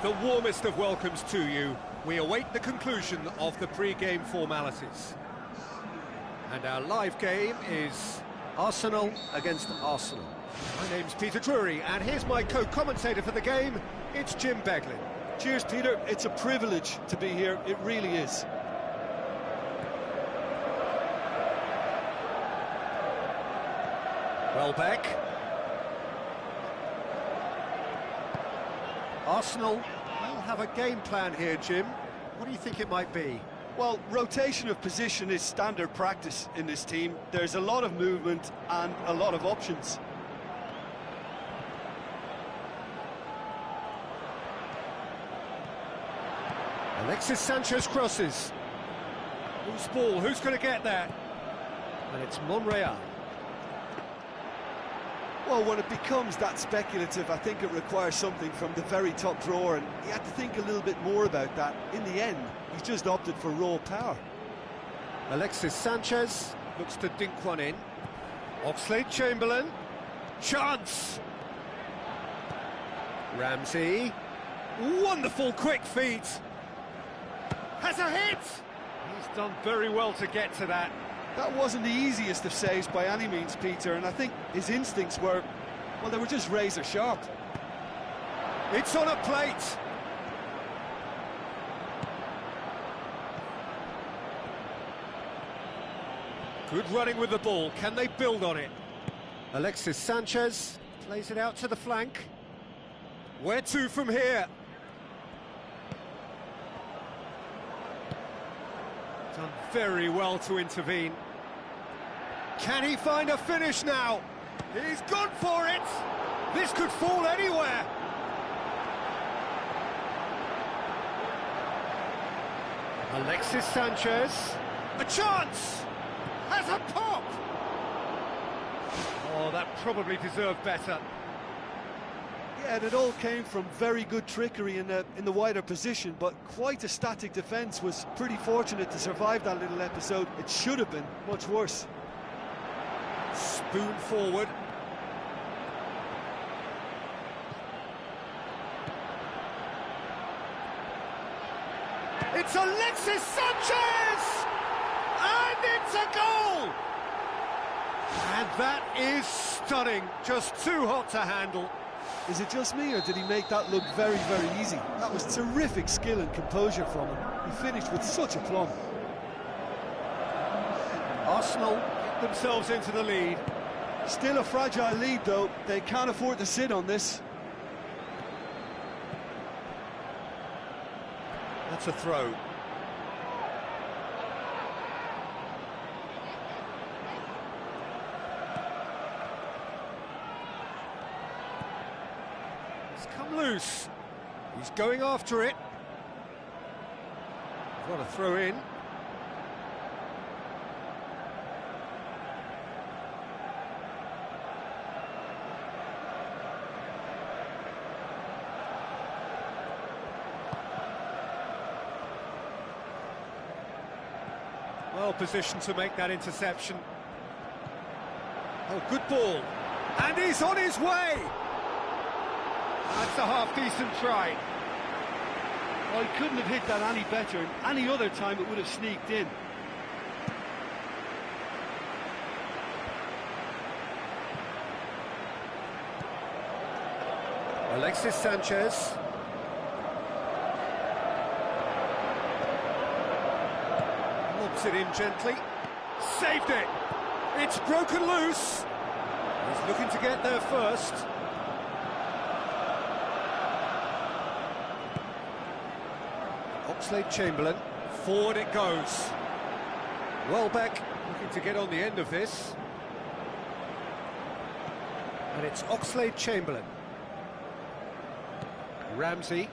The warmest of welcomes to you. We await the conclusion of the pre-game formalities. And our live game is Arsenal against Arsenal. My name's Peter Drury, and here's my co-commentator for the game. It's Jim Beglin. Cheers, Peter. It's a privilege to be here. It really is. Welbeck. Arsenal will have a game plan here, Jim. What do you think it might be? Well, rotation of position is standard practice in this team. There's a lot of movement and a lot of options. Alexis Sanchez crosses. Loose ball, who's going to get there? And it's Monreal. Well, when it becomes that speculative, I think it requires something from the very top drawer, and he had to think a little bit more about that. In the end, he's just opted for raw power. Alexis Sanchez looks to dink one in. Oxlade-Chamberlain. Chance! Ramsey. Wonderful quick feet. Has a hit! He's done very well to get to that. That wasn't the easiest of saves by any means, Peter, and I think his instincts were, well, they were just razor sharp. It's on a plate. Good running with the ball. Can they build on it? Alexis Sanchez plays it out to the flank. Where to from here? Done very well to intervene. Can he find a finish now? He's gone for it! This could fall anywhere! Alexis Sanchez. A chance! Has a pop! Oh, that probably deserved better. Yeah, and it all came from very good trickery in the wider position, but quite a static defence. Was pretty fortunate to survive that little episode. It should have been much worse. Spoon forward. It's Alexis Sanchez! And it's a goal! And that is stunning. Just too hot to handle. Is it just me, or did he make that look very, very easy? That was terrific skill and composure from him. He finished with such aplomb. Arsenal get themselves into the lead. Still a fragile lead, though. They can't afford to sit on this. That's a throw. It's come loose. He's going after it. What a throw in. Well positioned to make that interception. Oh, good ball. And he's on his way! That's a half-decent try. Well, he couldn't have hit that any better. Any other time it would have sneaked in. Alexis Sanchez. Lobs it in gently. Saved it! It's broken loose! He's looking to get there first. Oxlade-Chamberlain. Forward it goes. Welbeck looking to get on the end of this. And it's Oxlade-Chamberlain. Ramsey.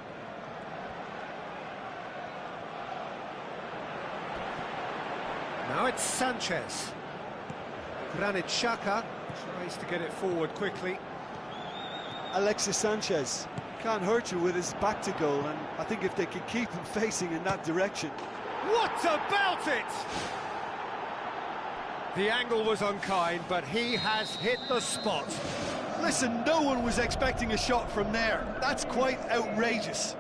Now it's Sanchez. Granit Xhaka tries to get it forward quickly. Alexis Sanchez can't hurt you with his back to goal, and I think if they could keep him facing in that direction. What about it? The angle was unkind, but he has hit the spot. Listen, no one was expecting a shot from there. That's quite outrageous.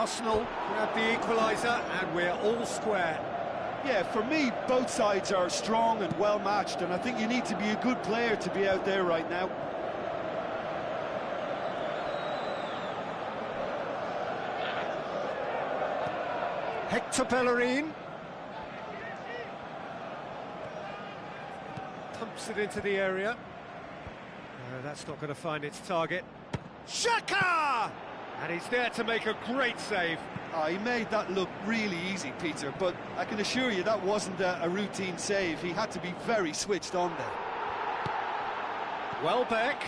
Arsenal grab the equaliser and we're all square. Yeah, for me, both sides are strong and well matched, and I think you need to be a good player to be out there right now. Hector Bellerin. Pumps it into the area. That's not going to find its target. Xhaka! And he's there to make a great save. Oh, he made that look really easy, Peter, but I can assure you that wasn't a routine save. He had to be very switched on there. Welbeck.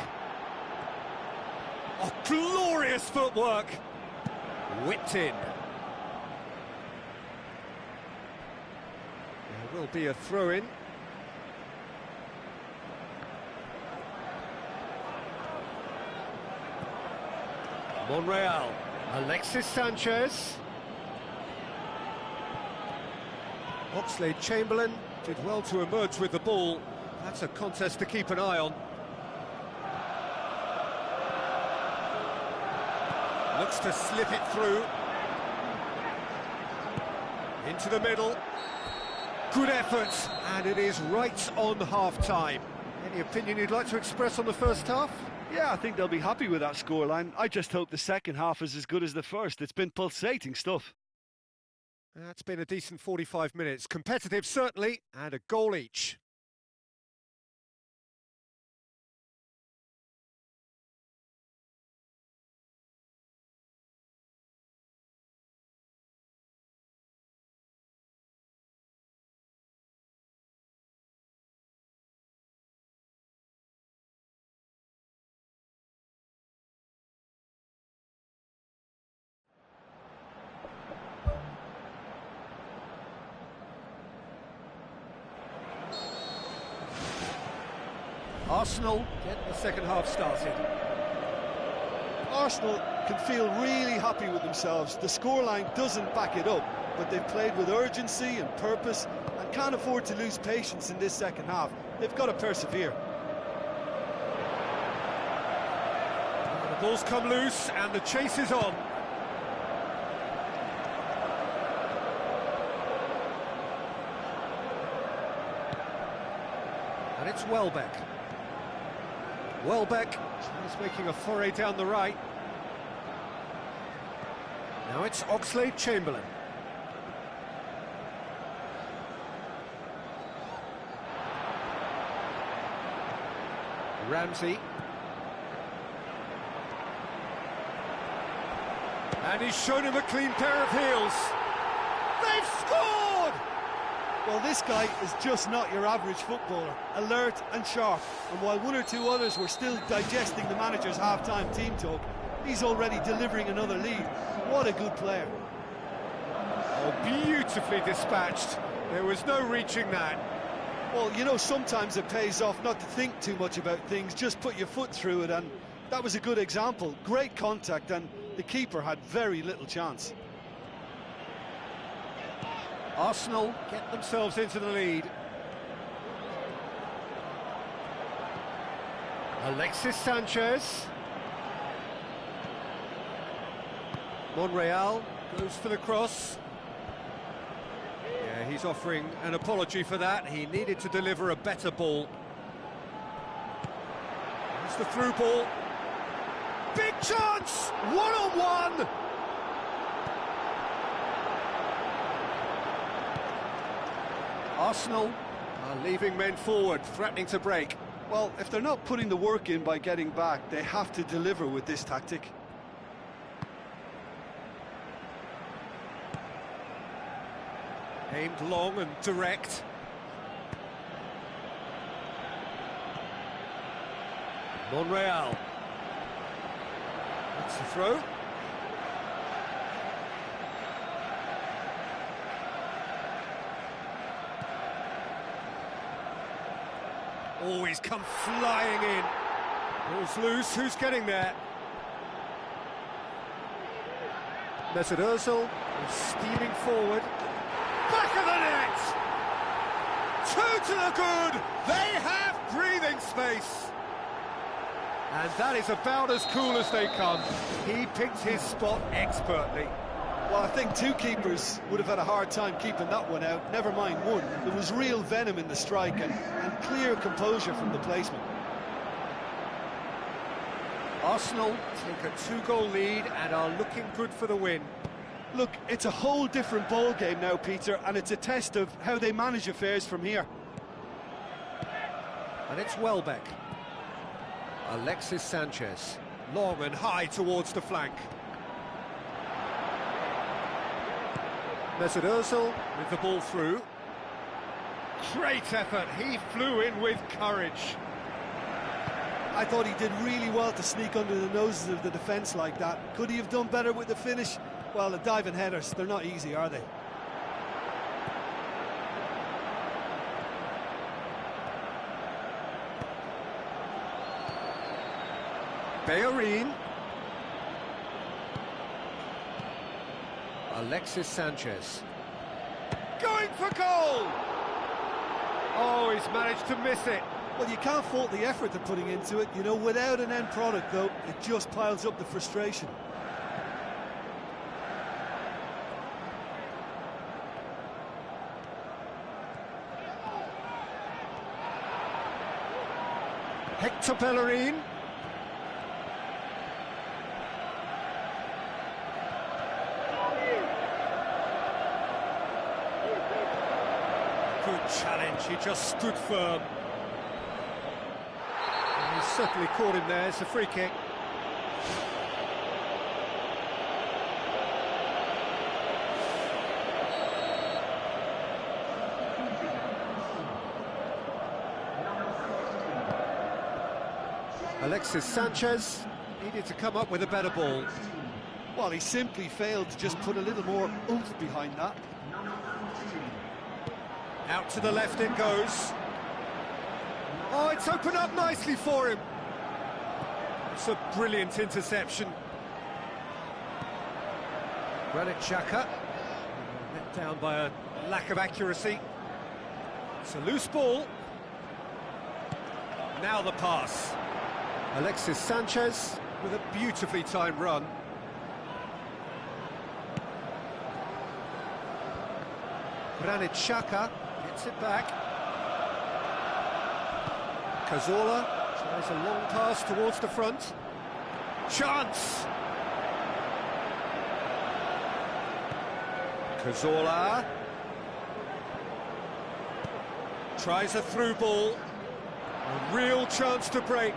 Oh, glorious footwork. Whipped in. There will be a throw-in. Monreal. Alexis Sanchez. Oxlade-Chamberlain did well to emerge with the ball. That's a contest to keep an eye on. Looks to slip it through. Into the middle. Good effort, and it is right on half-time. Any opinion you'd like to express on the first half? Yeah, I think they'll be happy with that scoreline. I just hope the second half is as good as the first. It's been pulsating stuff. That's been a decent 45 minutes. Competitive, certainly, and a goal each. Arsenal get the second half started. Arsenal can feel really happy with themselves. The scoreline doesn't back it up, but they've played with urgency and purpose and can't afford to lose patience in this second half. They've got to persevere. The ball's come loose and the chase is on. And it's Welbeck. Welbeck is making a foray down the right. Now it's Oxlade-Chamberlain. Ramsey. And he's shown him a clean pair of heels. They've scored! Well, this guy is just not your average footballer, alert and sharp. And while one or two others were still digesting the manager's half-time team talk, he's already delivering another lead. What a good player. Oh, beautifully dispatched. There was no reaching that. Well, you know, sometimes it pays off not to think too much about things, just put your foot through it, and that was a good example. Great contact, and the keeper had very little chance. Arsenal get themselves into the lead. Alexis Sanchez. Monreal goes for the cross. Yeah, he's offering an apology for that. He needed to deliver a better ball. It's the through ball. Big chance! One-on-one! Arsenal are leaving men forward, threatening to break. Well, if they're not putting the work in by getting back, they have to deliver with this tactic. Aimed long and direct. Monreal. That's the throw. Oh, he's come flying in. Ball's loose, who's getting there? Mesut Ozil is steaming forward. Back of the net! Two to the good! They have breathing space! And that is about as cool as they come. He picked his spot expertly. Well, I think two keepers would have had a hard time keeping that one out, never mind one. There was real venom in the strike and clear composure from the placement. Arsenal take a 2-goal lead and are looking good for the win. Look, it's a whole different ball game now, Peter, and it's a test of how they manage affairs from here. And it's Welbeck. Alexis Sanchez. Long and high towards the flank. Mesut Ozil with the ball through. Great effort, he flew in with courage. I thought he did really well to sneak under the noses of the defence like that. Could he have done better with the finish? Well, the diving headers, they're not easy, are they? Bellerin. Alexis Sanchez. Going for goal! Oh, he's managed to miss it. Well, you can't fault the effort they're putting into it. You know, without an end product, though, it just piles up the frustration. Hector Bellerin. Good challenge, he just stood firm. And he's certainly caught him there, it's a free kick. Alexis Sanchez needed to come up with a better ball. Well, he simply failed to just put a little more oomph behind that. Out to the left it goes. Oh, it's opened up nicely for him. It's a brilliant interception. Granit Xhaka, let down by a lack of accuracy. It's a loose ball. Now the pass. Alexis Sanchez with a beautifully timed run. Granit Xhaka gets it back. Cazorla tries a long pass towards the front. Chance! Cazorla tries a through ball. A real chance to break.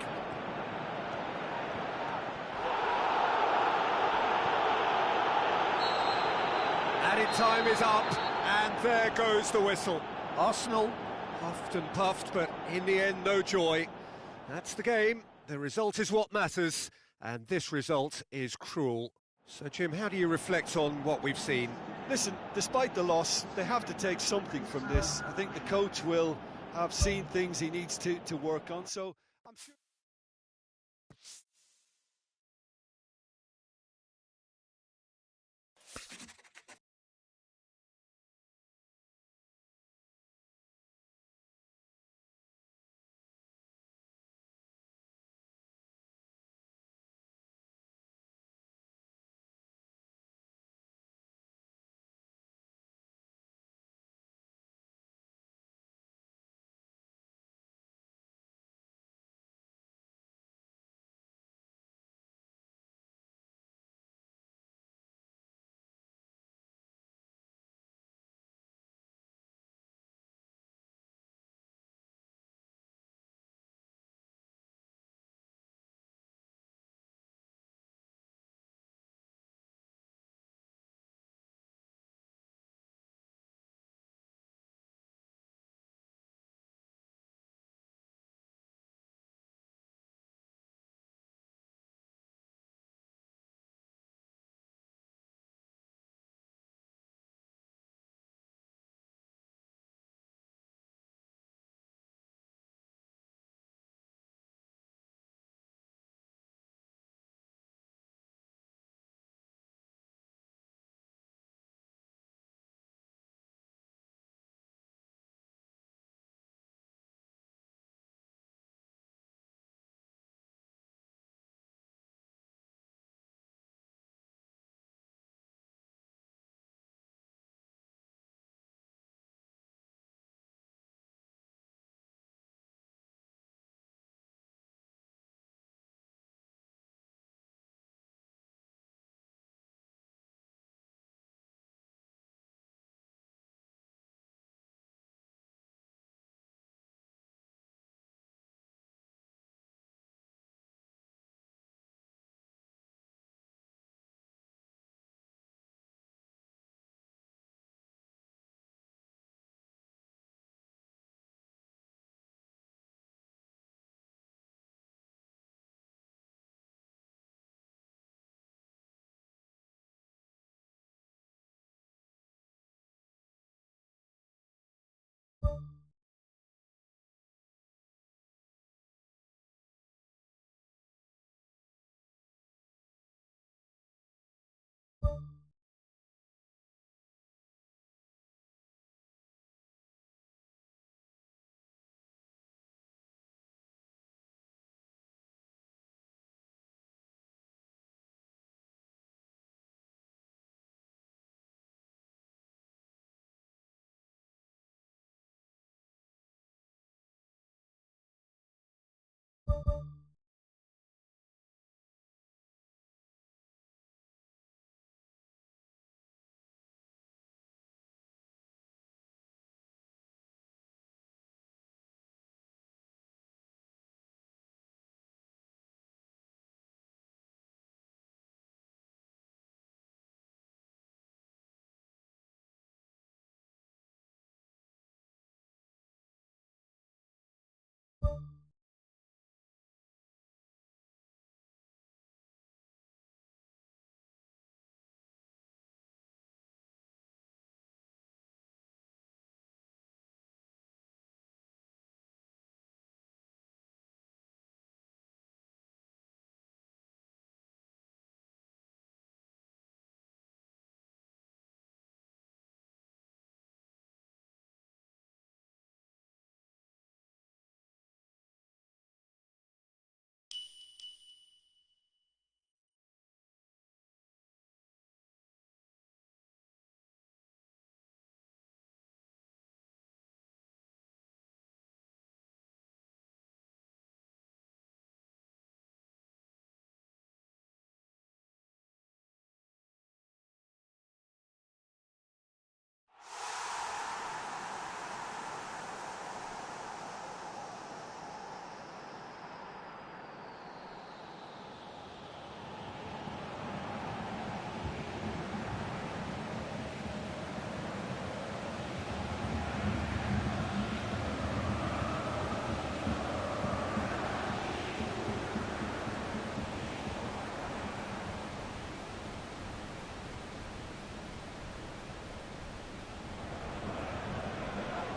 Added time is up, and there goes the whistle. Arsenal huffed and puffed, but in the end, no joy. That's the game. The result is what matters, and this result is cruel. So, Jim, how do you reflect on what we've seen? Listen, despite the loss, they have to take something from this. I think the coach will have seen things he needs to work on, so I'm sure...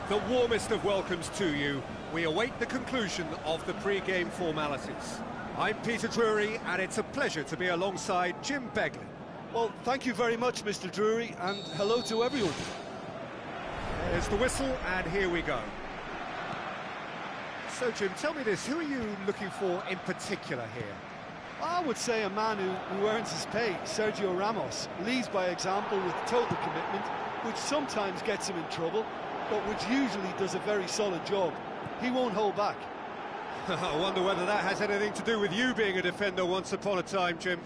The warmest of welcomes to you. We await the conclusion of the pre-game formalities. I'm Peter Drury, and it's a pleasure to be alongside Jim Begley. Well, thank you very much, Mr. Drury, and hello to everyone. There's the whistle, and here we go. So, Jim, tell me this, who are you looking for in particular here? I would say a man who earns his pay, Sergio Ramos, leads by example with total commitment, which sometimes gets him in trouble, but which usually does a very solid job. He won't hold back. I wonder whether that has anything to do with you being a defender once upon a time, Jim.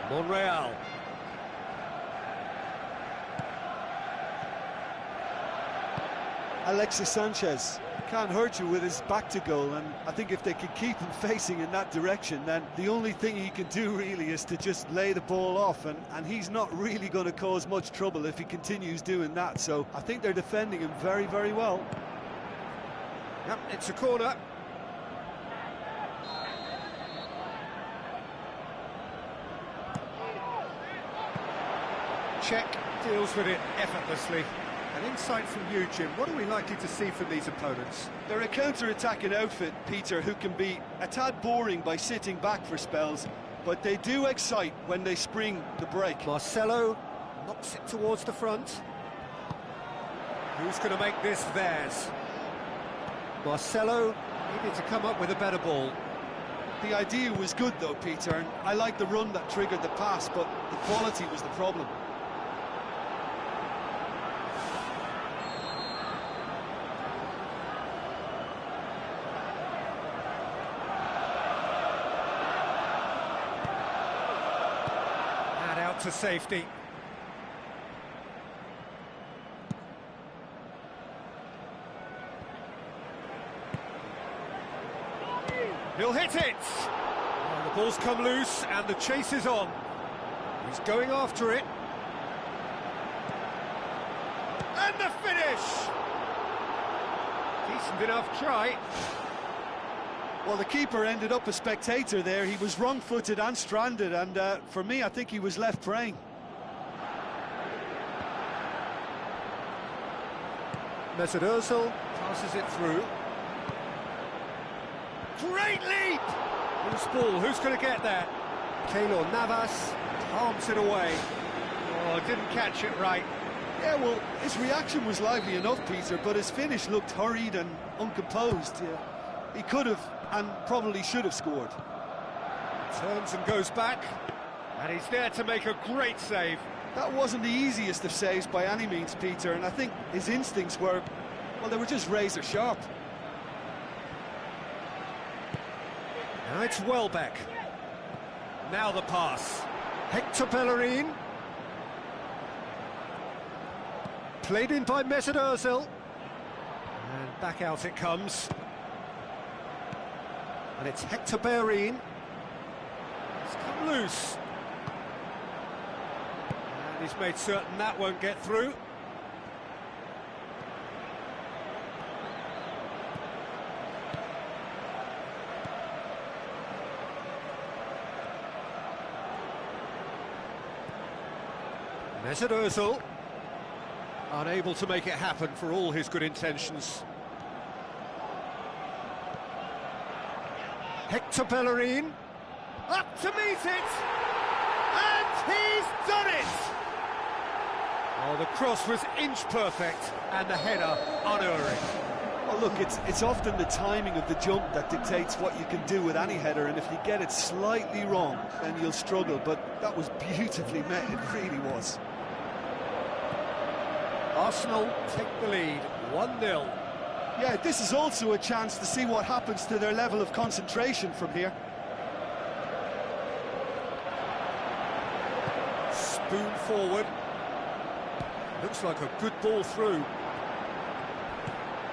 Monreal. Alexis Sanchez can't hurt you with his back to goal, and I think if they can keep him facing in that direction, then the only thing he can do really is to just lay the ball off, and he's not really going to cause much trouble if he continues doing that. So I think they're defending him very, very well. Yep, it's a corner. Check deals with it effortlessly. An insight from you, Jim. What are we likely to see from these opponents? They're a counter-attacking outfit, Peter, who can be a tad boring by sitting back for spells, but they do excite when they spring the break. Marcelo knocks it towards the front. Who's going to make this theirs? Marcelo needed to come up with a better ball. The idea was good, though, Peter, and I like the run that triggered the pass, but the quality was the problem. To safety. He'll hit it! Oh, the ball's come loose and the chase is on. He's going after it. And the finish! Decent enough try. Well, the keeper ended up a spectator there. He was wrong-footed and stranded, and for me, I think he was left praying. Mesut Ozil passes it through. Great leap! Loose ball, who's going to get that? Keylor Navas palms it away. Oh, didn't catch it right. Yeah, well, his reaction was lively enough, Peter, but his finish looked hurried and uncomposed. Yeah. He could have and probably should have scored. Turns and goes back, and he's there to make a great save. That wasn't the easiest of saves by any means, Peter, and I think his instincts were, well, they were just razor sharp. Now it's Welbeck. Now the pass. Hector Bellerin. Played in by Mesut Ozil. And back out it comes. And it's Hector Bellerin. It's come loose. And he's made certain that won't get through. Mesut Ozil, unable to make it happen for all his good intentions. Hector Bellerin, up to meet it, and he's done it! Oh, the cross was inch perfect, and the header unerring. Well, look, it's often the timing of the jump that dictates what you can do with any header, and if you get it slightly wrong, then you'll struggle, but that was beautifully met, it really was. Arsenal take the lead, 1-0. Yeah, this is also a chance to see what happens to their level of concentration from here. Spoon forward. Looks like a good ball through.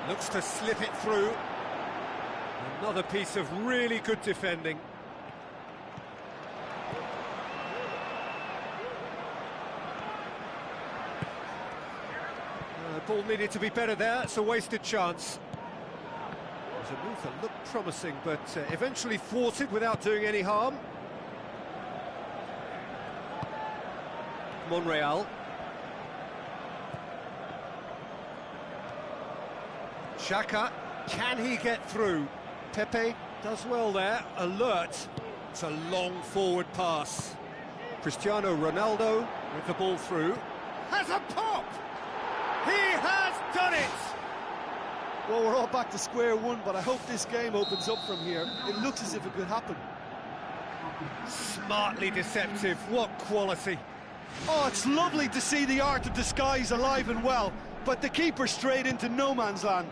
Looks to slip it through. Another piece of really good defending. ball needed to be better there. It's a wasted chance. It was a move that looked promising, but eventually thwarted without doing any harm. Monreal. Xhaka, can he get through? Pepe does well there, alert. It's a long forward pass. Cristiano Ronaldo with the ball through. Has a pop! He has done it! Well, we're all back to square one, but I hope this game opens up from here. It looks as if it could happen. Smartly deceptive, what quality. Oh, it's lovely to see the art of disguise alive and well, but the keeper straight into no man's land.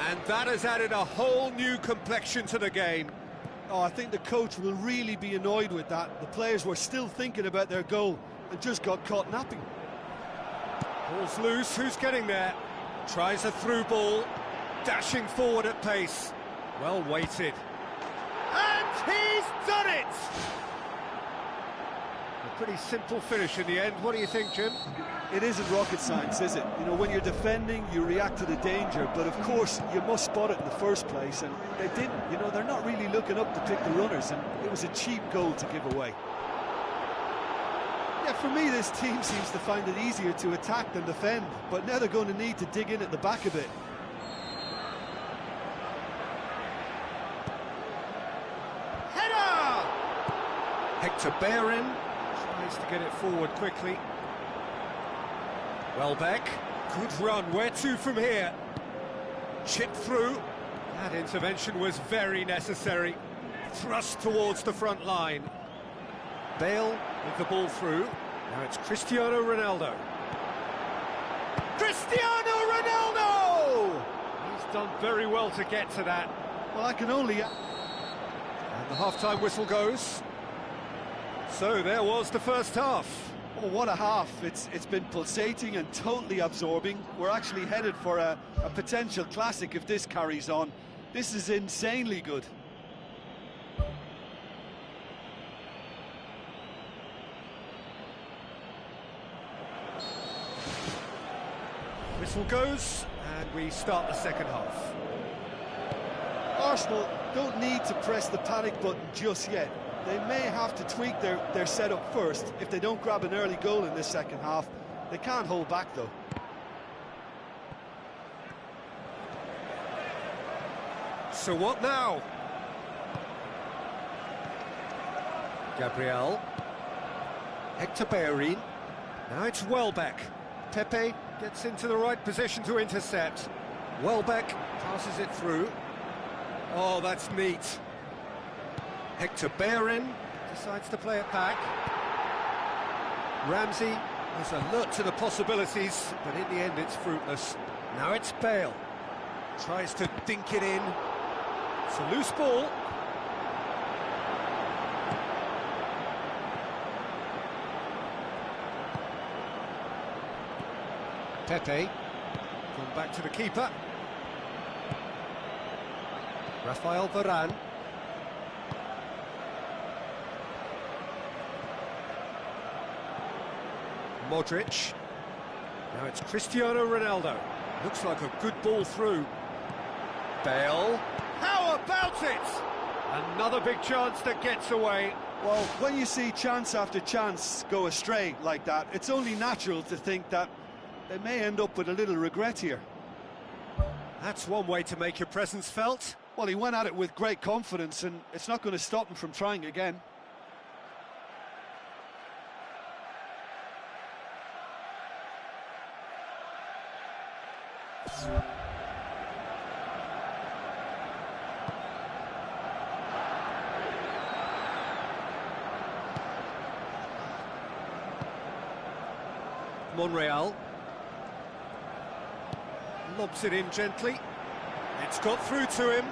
And that has added a whole new complexion to the game. Oh, I think the coach will really be annoyed with that. The players were still thinking about their goal and just got caught napping. Ball's loose, who's getting there? Tries a through ball, dashing forward at pace. Well weighted. And he's done it! A pretty simple finish in the end. What do you think, Jim? It isn't rocket science, is it? You know, when you're defending, you react to the danger, but of course, you must spot it in the first place, and they didn't. You know, they're not really looking up to pick the runners, and it was a cheap goal to give away. Yeah, for me, this team seems to find it easier to attack than defend, but now they're going to need to dig in at the back a bit. Header! Hector Bellerin tries to get it forward quickly. Welbeck, good run, where to from here? Chip through, that intervention was very necessary. Thrust towards the front line. Bale with the ball through, now it's Cristiano Ronaldo. Cristiano Ronaldo! He's done very well to get to that. Well, I can only... And the half-time whistle goes. So there was the first half. Oh, what a half. It's been pulsating and totally absorbing. We're actually headed for a potential classic if this carries on. This is insanely good. Whistle goes, and we start the second half. Arsenal don't need to press the panic button just yet. They may have to tweak their setup first. If they don't grab an early goal in this second half, they can't hold back though. So what now? Gabriel. Hector Bellerin. Now it's Welbeck. Pepe gets into the right position to intercept. Welbeck passes it through. Oh, that's neat. Hector Bellerin decides to play it back. Ramsey was alert to the possibilities, but in the end it's fruitless. Now it's Bale. Tries to dink it in. It's a loose ball. Pepe. Gone back to the keeper. Rafael Varane. Modric. Now it's Cristiano Ronaldo. Looks like a good ball through. Bale. How about it? Another big chance that gets away. Well, when you see chance after chance go astray like that, it's only natural to think that they may end up with a little regret here. That's one way to make your presence felt. Well, he went at it with great confidence, and it's not going to stop him from trying again. Monreal lobs it in gently. It's got through to him.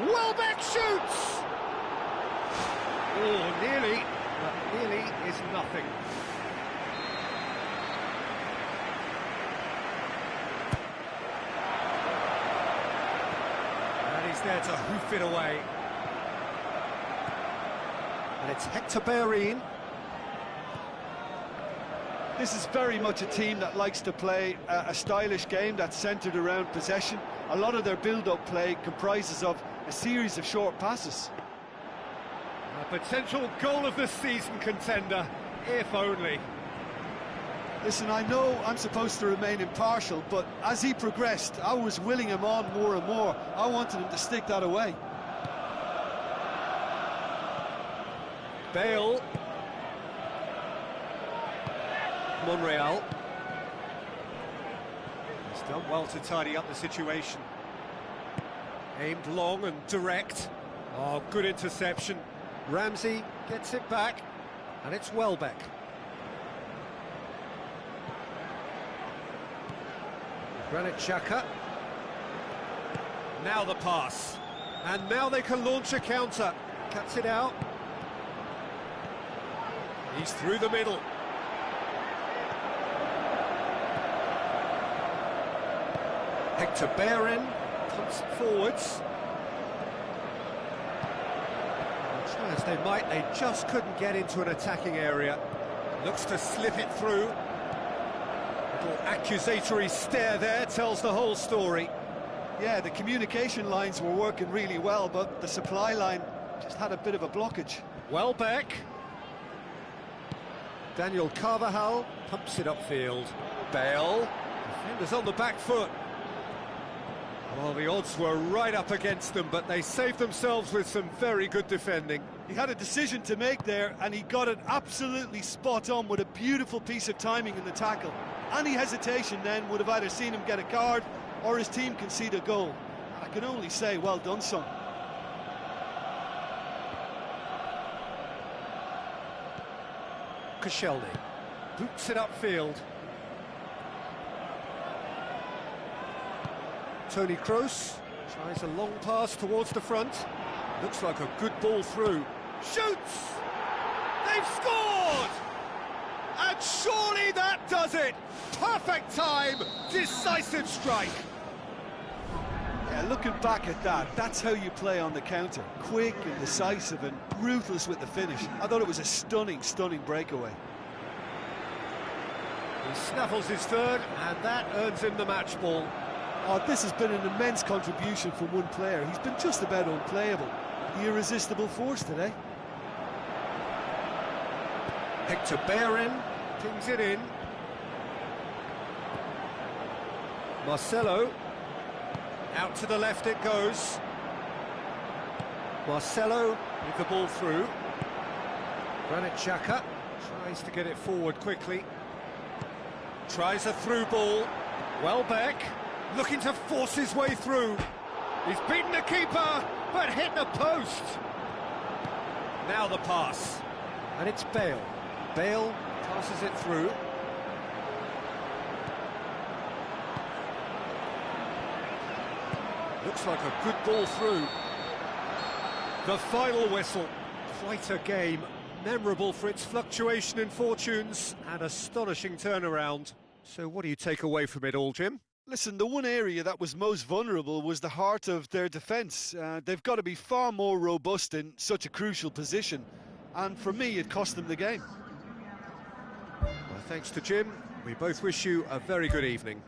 Welbeck shoots! Oh, nearly, but nearly is nothing. And he's there to hoof it away. And it's Hector Bellerin. This is very much a team that likes to play a stylish game that's centred around possession. A lot of their build-up play comprises of a series of short passes. A potential goal of the season contender, if only. Listen, I know I'm supposed to remain impartial, but as he progressed, I was willing him on more and more. I wanted him to stick that away. Bale. Monreal. He's done well to tidy up the situation. Aimed long and direct. Oh, good interception. Ramsey gets it back, and it's Welbeck. Granit Xhaka. Now the pass. And now they can launch a counter. Cuts it out. He's through the middle. Hector Bellerin pumps it forwards. Try as they might, they just couldn't get into an attacking area. Looks to slip it through. Little accusatory stare there tells the whole story. Yeah, the communication lines were working really well, but the supply line just had a bit of a blockage. Welbeck. Daniel Carvajal pumps it upfield. Bale. Defenders on the back foot. Well, the odds were right up against them, but they saved themselves with some very good defending. He had a decision to make there, and he got it absolutely spot on with a beautiful piece of timing in the tackle. Any hesitation then would have either seen him get a card or his team concede a goal. I can only say, well done, son. Koscielny boots it upfield. Toni Kroos tries a long pass towards the front. Looks like a good ball through. Shoots! They've scored! And surely that does it! Perfect time, decisive strike. Yeah, looking back at that, that's how you play on the counter. Quick and decisive and ruthless with the finish. I thought it was a stunning, stunning breakaway. He snaffles his third, and that earns him the match ball. Oh, this has been an immense contribution from one player. He's been just about unplayable. The irresistible force today. Hector Bellerin pings it in. Marcelo. Out to the left it goes. Marcelo with the ball through. Granit Xhaka tries to get it forward quickly. Tries a through ball. Welbeck looking to force his way through. He's beaten the keeper, but hit the post. Now the pass. And it's Bale. Bale passes it through. Looks like a good ball through. The final whistle. Quite a game. Memorable for its fluctuation in fortunes and astonishing turnaround. So what do you take away from it all, Jim? Listen, the one area that was most vulnerable was the heart of their defence. They've got to be far more robust in such a crucial position. And for me, it cost them the game. Well, thanks to Jim. We both wish you a very good evening.